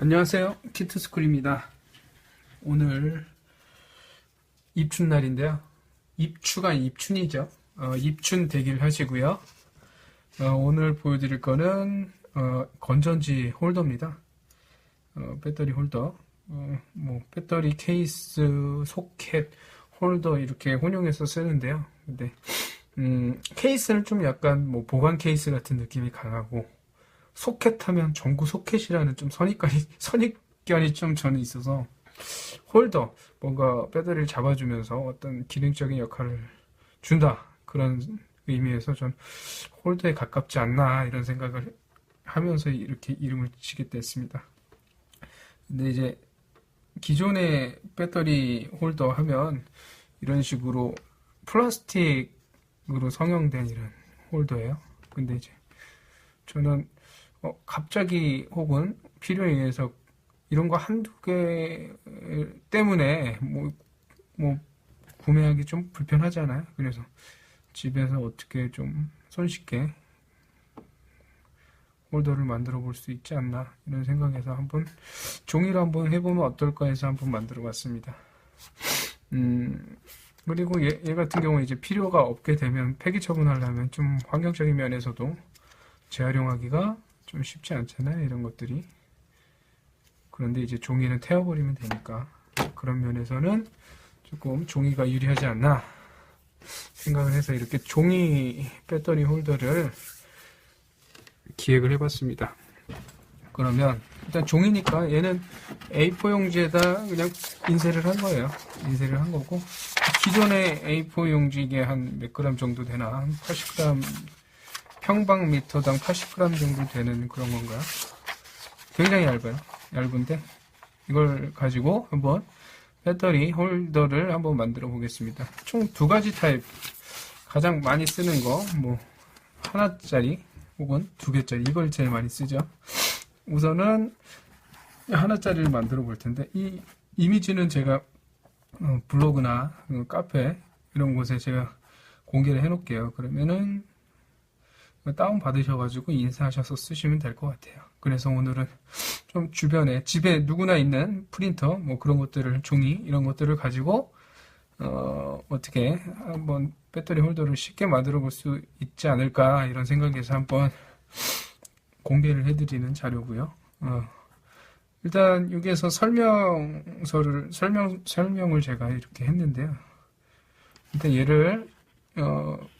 안녕하세요, 키트스쿨입니다. 오늘 입춘날인데요. 입추가 입춘이죠. 입춘 대기를 하시고요. 오늘 보여드릴 거는 건전지 홀더입니다. 배터리 홀더, 배터리 케이스, 소켓, 홀더 이렇게 혼용해서 쓰는데요. 근데 케이스는 좀 약간 보관 케이스 같은 느낌이 강하고, 소켓 하면 전구 소켓이라는 좀 선입견이 좀 저는 있어서, 홀더, 뭔가 배터리를 잡아주면서 어떤 기능적인 역할을 준다, 그런 의미에서 전 홀더에 가깝지 않나 이런 생각을 하면서 이렇게 이름을 지게 됐습니다. 근데 이제 기존의 배터리 홀더 하면 이런 식으로 플라스틱으로 성형된 이런 홀더예요. 근데 이제 저는 갑자기 혹은 필요에 의해서 이런 거 한두 개 때문에 구매하기 좀 불편하잖아요. 그래서 집에서 어떻게 좀 손쉽게 홀더를 만들어 볼 수 있지 않나 이런 생각에서 한번 종이로 한번 해보면 어떨까 해서 한번 만들어 봤습니다. 그리고 얘 같은 경우는 이제 필요가 없게 되면 폐기 처분하려면 좀 환경적인 면에서도 재활용하기가 좀 쉽지 않잖아요, 이런 것들이. 그런데 이제 종이는 태워버리면 되니까 그런 면에서는 조금 종이가 유리하지 않나 생각을 해서 이렇게 종이 배터리 홀더를 기획을 해봤습니다. 그러면 일단 종이니까 얘는 A4 용지에다 그냥 인쇄를 한 거예요. 인쇄를 한 거고, 기존의 A4 용지 이게 한 몇 그램 정도 되나, 한 80g, 평방미터당 80g 정도 되는 그런 건가요? 굉장히 얇아요. 얇은데 이걸 가지고 한번 배터리 홀더를 한번 만들어 보겠습니다. 총 두 가지 타입, 가장 많이 쓰는 거 하나짜리 혹은 두 개짜리, 이걸 제일 많이 쓰죠. 우선은 하나짜리를 만들어 볼 텐데, 이 이미지는 제가 블로그나 카페 이런 곳에 제가 공개를 해 놓을게요. 그러면은 다운 받으셔가지고 인쇄하셔서 쓰시면 될 것 같아요. 그래서 오늘은 좀 주변에, 집에 누구나 있는 프린터, 그런 것들을, 종이, 이런 것들을 가지고, 어떻게 한번 배터리 홀더를 쉽게 만들어 볼 수 있지 않을까, 이런 생각에서 한번 공개를 해드리는 자료고요. 일단 여기에서 설명을 제가 이렇게 했는데요. 일단 얘를,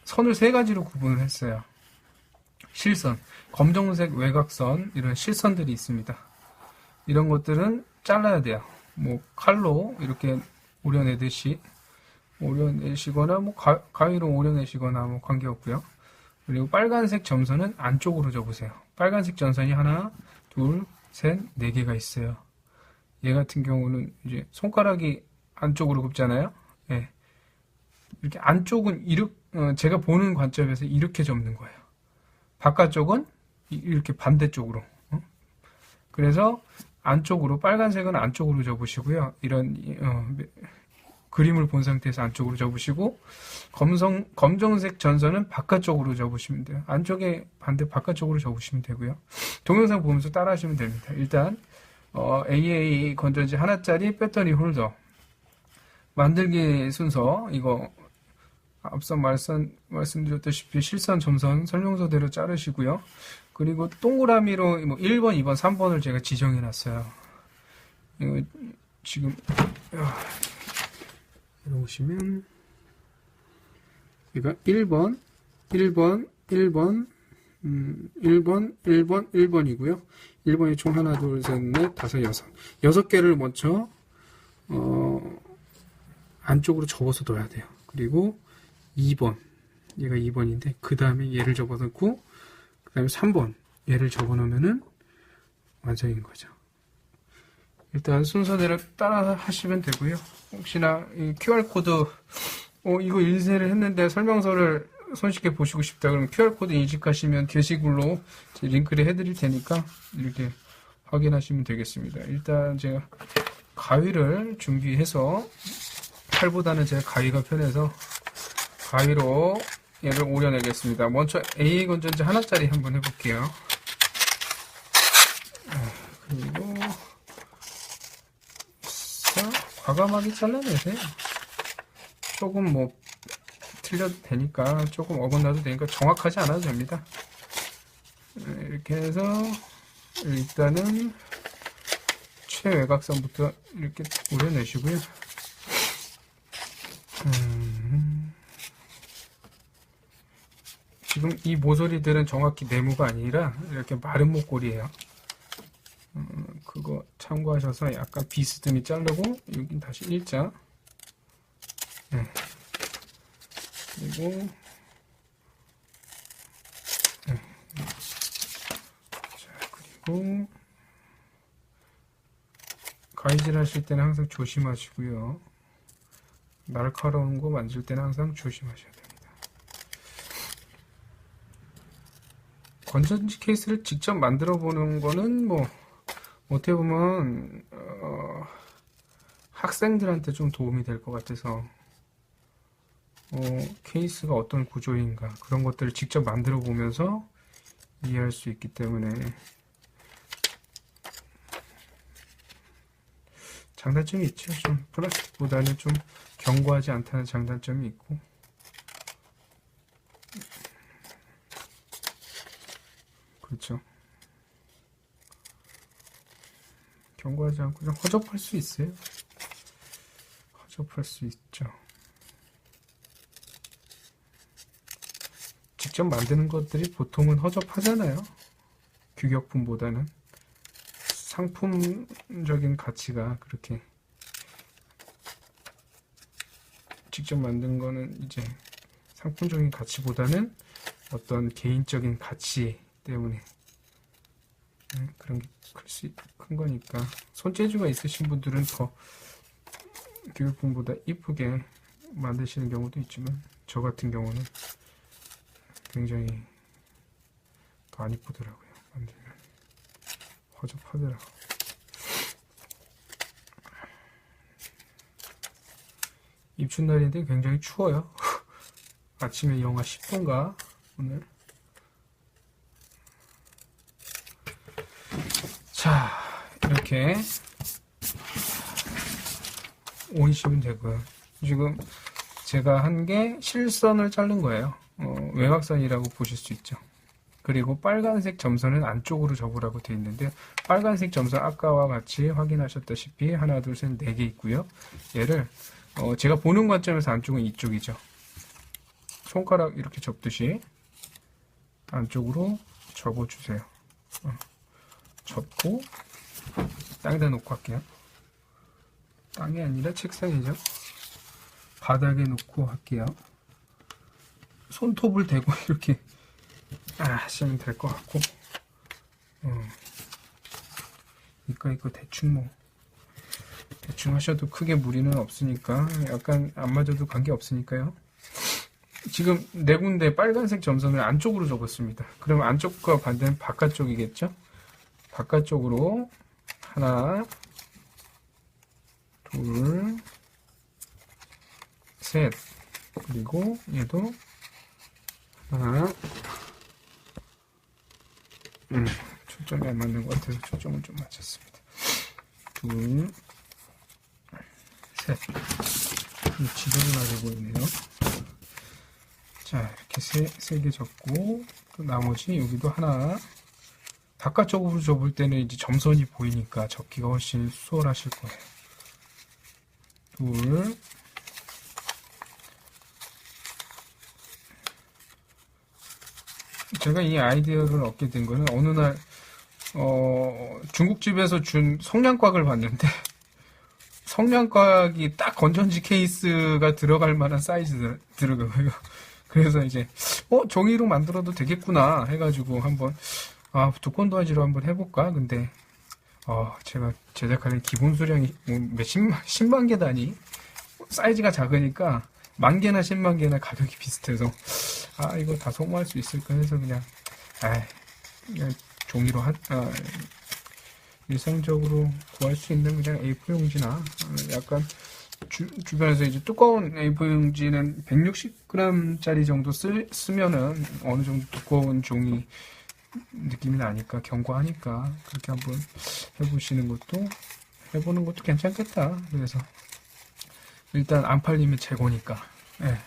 선을 세 가지로 구분을 했어요. 실선, 검정색 외곽선, 이런 실선들이 있습니다. 이런 것들은 잘라야 돼요. 칼로 이렇게 오려내시거나, 가위로 오려내시거나, 관계없고요. 그리고 빨간색 점선은 안쪽으로 접으세요. 빨간색 점선이 하나, 둘, 셋, 네 개가 있어요. 얘 같은 경우는 이제 손가락이 안쪽으로 굽잖아요. 예. 이렇게 안쪽은 제가 보는 관점에서 이렇게 접는 거예요. 바깥쪽은 이렇게 반대쪽으로. 그래서 안쪽으로, 빨간색은 안쪽으로 접으시고요. 이런 그림을 본 상태에서 안쪽으로 접으시고, 검정색 전선은 바깥쪽으로 접으시면 돼요. 안쪽에 바깥쪽으로 접으시면 되고요. 동영상 보면서 따라 하시면 됩니다. 일단 AA 건전지 하나짜리 배터리 홀더 만들기 순서, 이거 앞서 말씀드렸다시피 실선, 점선 설명서대로 자르시고요. 그리고 동그라미로 1번, 2번, 3번을 제가 지정해 놨어요. 이거 지금 여기 보시면 이거 1번, 1번, 1번, 1번, 1번, 1번이고요. 1번이 총 하나, 둘, 셋, 넷, 다섯, 여섯 개를 먼저 안쪽으로 접어서 넣어야 돼요. 그리고 2번, 얘가 2번인데 그 다음에 얘를 접어넣고, 그 다음에 3번 얘를 접어넣으면은 완성인 거죠. 일단 순서대로 따라 하시면 되고요. 혹시나 이 QR코드 이거 인쇄를 했는데 설명서를 손쉽게 보시고 싶다 그러면 QR코드 인식하시면 게시글로 링크를 해드릴 테니까 이렇게 확인하시면 되겠습니다. 일단 제가 가위를 준비해서, 칼보다는 제가 가위가 편해서 가위로 얘를 오려내겠습니다. 먼저 AA 건전지 하나짜리 한번 해볼게요. 그리고 과감하게 잘라내세요. 조금 뭐 틀려도 되니까, 조금 어긋나도 되니까 정확하지 않아도 됩니다. 이렇게 해서 일단은 최외곽선부터 이렇게 우려내시고요. 지금 이 모서리들은 정확히 네모가 아니라 이렇게 마른 목골이에요. 그거 참고하셔서 약간 비스듬히 자르고, 여긴 다시 일자. 네. 그리고 네. 자, 그리고 가위질 하실 때는 항상 조심하시고요. 날카로운 거 만질 때는 항상 조심하셔야 됩니다. 건전지 케이스를 직접 만들어 보는 거는 뭐 어떻게 보면 학생들한테 좀 도움이 될 것 같아서 케이스가 어떤 구조인가 그런 것들을 직접 만들어 보면서 이해할 수 있기 때문에 장단점이 있죠. 좀 플라스틱보다는 좀 견고하지 않다는 장단점이 있고, 그렇죠. 견고하지 않고 좀 허접할 수 있어요. 허접할 수 있죠. 직접 만드는 것들이 보통은 허접하잖아요. 규격품보다는 상품적인 가치가 그렇게, 직접 만든 거는 이제 상품적인 가치보다는 어떤 개인적인 가치 때문에 그런 게 큰 거니까, 손재주가 있으신 분들은 더 규격품보다 이쁘게 만드시는 경우도 있지만, 저 같은 경우는 굉장히 더 안 이쁘더라고요. 만들면 허접하더라고. 입춘날인데 굉장히 추워요. 아침에 영하 10도인가 오늘. 자, 이렇게 오이시면 되고요. 지금 제가 한 게 실선을 자른 거예요. 외곽선이라고 보실 수 있죠. 그리고 빨간색 점선은 안쪽으로 접으라고 되어 있는데, 빨간색 점선 아까와 같이 확인하셨다시피 하나, 둘, 셋, 4개 있고요. 얘를 제가 보는 관점에서 안쪽은 이쪽이죠. 손가락 이렇게 접듯이 안쪽으로 접어주세요. 접고 땅에다 놓고 할게요. 땅이 아니라 책상이죠. 바닥에 놓고 할게요. 손톱을 대고 이렇게 하시면 될 것 같고, 이거 대충 뭐 대충 하셔도 크게 무리는 없으니까, 약간 안 맞아도 관계 없으니까요. 지금 네 군데 빨간색 점선을 안쪽으로 접었습니다. 그럼 안쪽과 반대는 바깥쪽이겠죠? 바깥쪽으로 하나, 둘, 셋, 그리고 얘도 하나, 초점이 안 맞는 것 같아서 초점을 좀 맞췄습니다. 둘, 셋. 지저분하게 보이네요. 자, 이렇게 세 개 접고, 그 나머지 여기도 하나. 바깥쪽으로 접을 때는 이제 점선이 보이니까 접기가 훨씬 수월하실 거예요. 둘, 제가 이 아이디어를 얻게 된 거는 어느 날 중국집에서 준 성냥곽을 봤는데, 성냥곽이 딱 건전지 케이스가 들어갈 만한 사이즈 들어가고요. 그래서 이제 종이로 만들어도 되겠구나 해가지고 한번 두꺼운 도화지로 한번 해볼까. 근데 제가 제작하는 기본 수량이 십만 개 단위, 사이즈가 작으니까 10,000개나 100,000개나 가격이 비슷해서 이거 다 소모할 수 있을까 해서 그냥 종이로 일상적으로 구할 수 있는 그냥 A4 용지나, 약간 주변에서 이제 두꺼운 A4 용지는 160g짜리 정도 쓰면은 어느 정도 두꺼운 종이 느낌이 나니까, 견고하니까 그렇게 한번 해보는 것도 괜찮겠다. 그래서 일단 안 팔리면 재고니까. 예,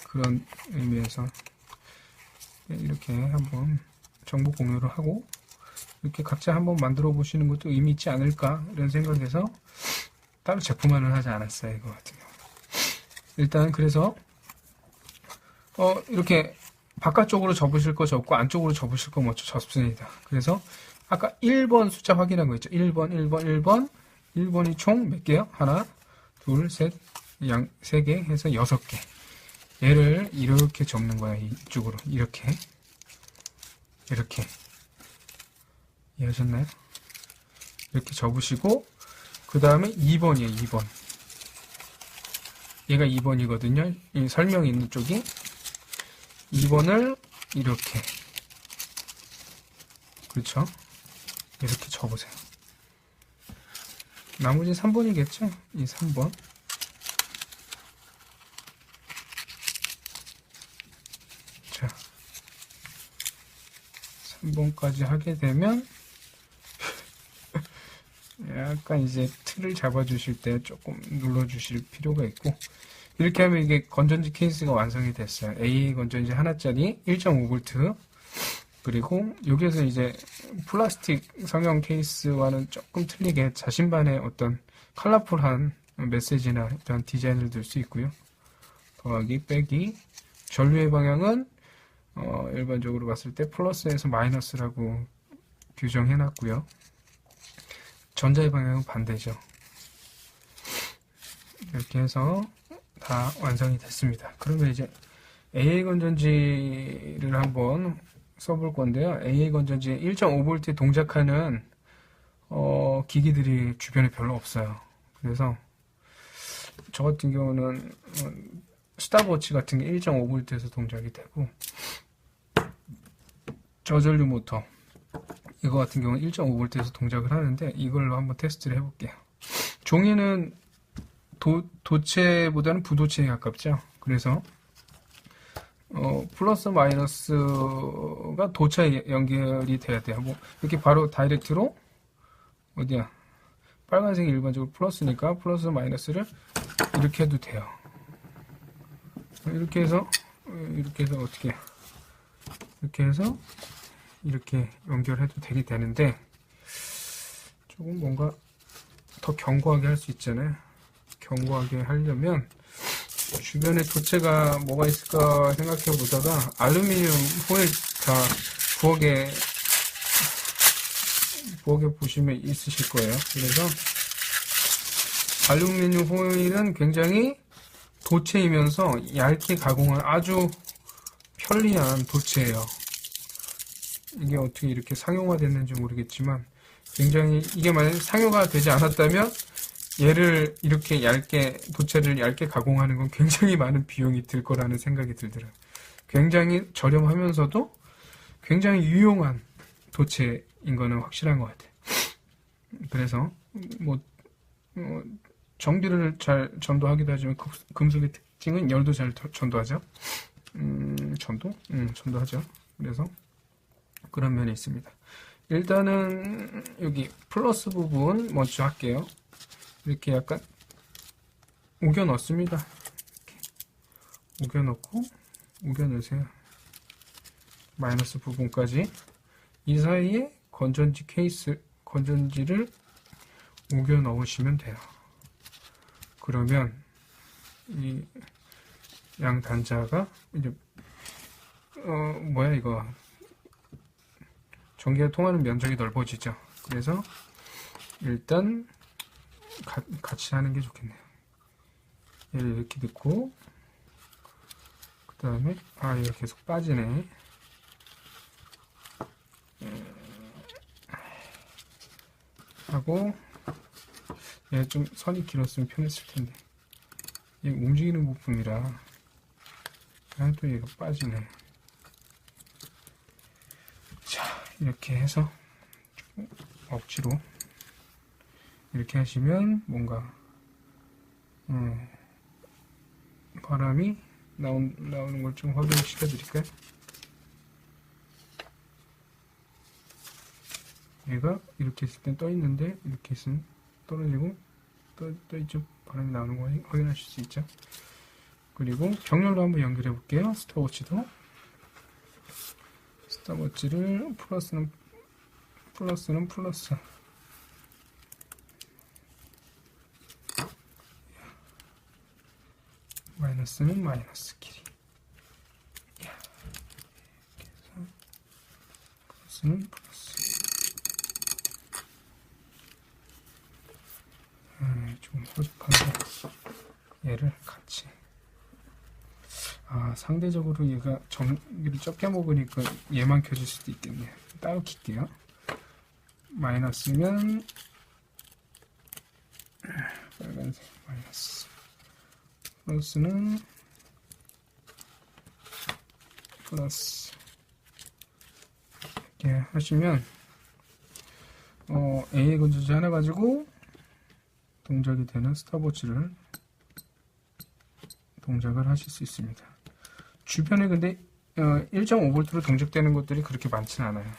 그런 의미에서 이렇게 한번 정보 공유를 하고 이렇게 각자 한번 만들어 보시는 것도 의미 있지 않을까 이런 생각에서 따로 제품화는 하지 않았어요. 이거 같은 경우. 일단 그래서 이렇게 바깥쪽으로 접으실 거 접고 안쪽으로 접으실 거 먼저 접습니다. 그래서 아까 1번 숫자 확인한 거 있죠. 1번, 1번, 1번. 1번이 총 몇 개요? 하나, 둘, 셋, 세 개 해서 6개. 얘를 이렇게 접는 거야. 이쪽으로. 이렇게. 이해하셨나요? 이렇게 접으시고 그 다음에 2번이에요. 2번. 얘가 2번이거든요. 이 설명이 있는 쪽이 2번을 이렇게, 그렇죠? 이렇게 접으세요. 나머지 3번이겠죠? 이 3번. 자, 3번까지 하게 되면 약간 이제 틀을 잡아주실 때 조금 눌러주실 필요가 있고, 이렇게 하면 이게 건전지 케이스가 완성이 됐어요. AA 건전지 하나짜리 1.5V. 그리고 여기에서 이제 플라스틱 성형 케이스와는 조금 틀리게 자신만의 어떤 컬러풀한 메시지나 이런 디자인을 들 수 있고요. 더하기, 빼기. 전류의 방향은 일반적으로 봤을 때 플러스에서 마이너스라고 규정해 놨고요. 전자의 방향은 반대죠. 이렇게 해서 다 완성이 됐습니다. 그러면 이제 AA 건전지를 한번 써볼 건데요. AA 건전지 1.5V 동작하는 기기들이 주변에 별로 없어요. 그래서 저 같은 경우는 스탑워치 같은 게 1.5V에서 동작이 되고, 저전류 모터 이거 같은 경우는 1.5V에서 동작을 하는데 이걸로 한번 테스트를 해볼게요. 종이는 도체보다는 부도체에 가깝죠. 그래서 플러스 마이너스가 도체 연결이 돼야 돼요. 뭐 이렇게 바로 다이렉트로 어디야, 빨간색이 일반적으로 플러스니까 플러스 마이너스를 이렇게 해도 돼요. 이렇게 해서 어떻게 해요? 이렇게 해서 이렇게 연결해도 되는데 조금 뭔가 더 견고하게 할 수 있잖아요. 견고하게 하려면 주변에 도체가 뭐가 있을까 생각해 보다가 알루미늄 호일 다 부엌에 보시면 있으실 거예요. 그래서 알루미늄 호일은 굉장히 도체이면서 얇게 가공한 아주 편리한 도체예요. 이게 어떻게 이렇게 상용화됐는지 모르겠지만 굉장히, 이게 만약 상용화 되지 않았다면 얘를 이렇게 도체를 얇게 가공하는 건 굉장히 많은 비용이 들 거라는 생각이 들더라고요. 굉장히 저렴하면서도 굉장히 유용한 도체인 거는 확실한 것 같아요. 그래서 전기를 잘 전도하기도 하지만 금속의 특징은 열도 잘 전도하죠. 전도하죠. 그래서 그런 면이 있습니다. 일단은 여기 플러스 부분 먼저 할게요. 이렇게 약간 우겨 넣습니다. 우겨 넣고 우겨 넣으세요. 마이너스 부분까지. 이 사이에 건전지를 우겨 넣으시면 돼요. 그러면 이 양 단자가 이제 이거 전기가 통하는 면적이 넓어지죠. 그래서 일단 같이 하는 게 좋겠네요. 얘를 이렇게 넣고 그 다음에 얘가 계속 빠지네. 하고 얘 좀 선이 길었으면 편했을 텐데 얘 움직이는 부품이라 또 얘가 빠지네. 자, 이렇게 해서 억지로 이렇게 하시면 뭔가 바람이 나오는 걸 좀 확인시켜 드릴까요? 얘가 이렇게 있을 땐 떠 있는데 이렇게 있으면 떨어지고 또 이쪽 바람이 나오는 거 확인하실 수 있죠. 그리고 병렬로 한번 연결해 볼게요. 스톱워치도. 스톱워치를 플러스는 플러스, 마이너스는 마이너스 길이. 플러스는 플러스. 조금 허접한데 얘를 같이. 상대적으로 얘가 전기를 적게 먹으니까 얘만 켜질 수도 있겠네요. 따로 킬게요. 마이너스면 빨간색 마이너스, 플러스는 플러스. 이렇게 하시면 A 건조지 하나 가지고 동작이 되는 스탑워치를 동작을 하실 수 있습니다. 주변에 근데 1.5V로 동작되는 것들이 그렇게 많지는 않아요.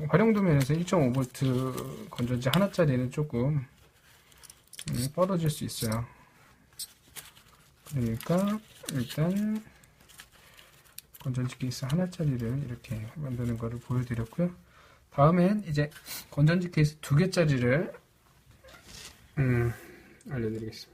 활용도 면에서 1.5V 건전지 하나짜리는 조금 뻗어질 수 있어요. 그러니까 일단 건전지 케이스 하나짜리를 이렇게 만드는 거를 보여드렸고요. 다음엔 이제 건전지 케이스 2개짜리를 알려드리겠습니다.